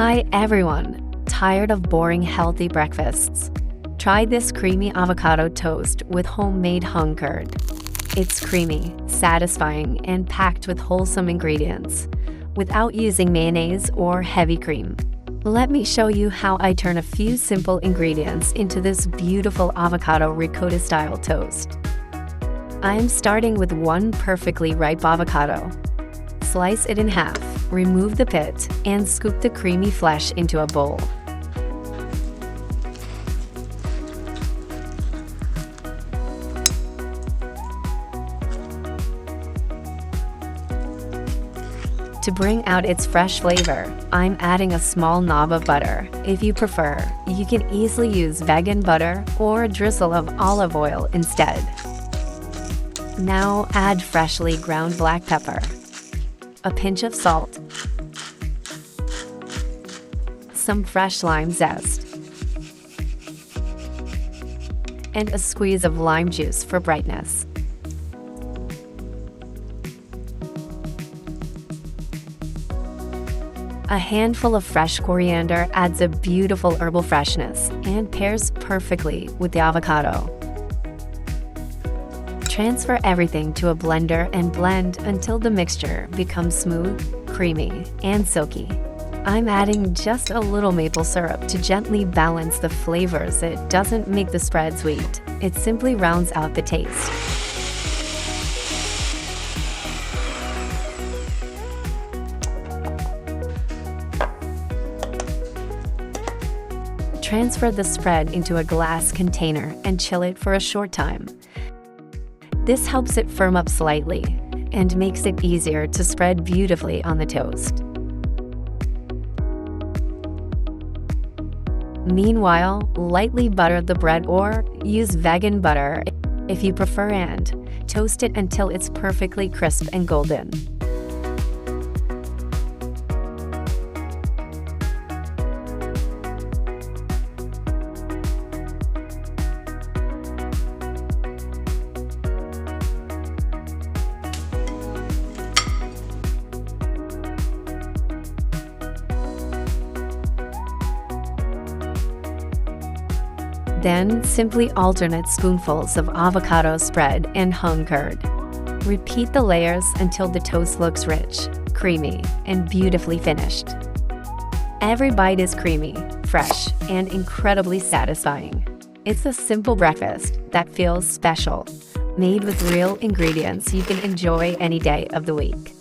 Hi everyone! Tired of boring healthy breakfasts? Try this creamy avocado toast with homemade hung curd. It's creamy, satisfying, and packed with wholesome ingredients, without using mayonnaise or heavy cream. Let me show you how I turn a few simple ingredients into this beautiful avocado ricotta-style toast. I'm starting with one perfectly ripe avocado. Slice it in half, remove the pit, and scoop the creamy flesh into a bowl. To bring out its fresh flavor, I'm adding a small knob of butter. If you prefer, you can easily use vegan butter or a drizzle of olive oil instead. Now add freshly ground black pepper, a pinch of salt, some fresh lime zest, and a squeeze of lime juice for brightness. A handful of fresh coriander adds a beautiful herbal freshness and pairs perfectly with the avocado. Transfer everything to a blender and blend until the mixture becomes smooth, creamy, and silky. I'm adding just a little maple syrup to gently balance the flavors. It doesn't make the spread sweet, it simply rounds out the taste. Transfer the spread into a glass container and chill it for a short time. This helps it firm up slightly and makes it easier to spread beautifully on the toast. Meanwhile, lightly butter the bread or use vegan butter if you prefer and toast it until it's perfectly crisp and golden. Then, simply alternate spoonfuls of avocado spread and hung curd. Repeat the layers until the toast looks rich, creamy, and beautifully finished. Every bite is creamy, fresh, and incredibly satisfying. It's a simple breakfast that feels special, made with real ingredients you can enjoy any day of the week.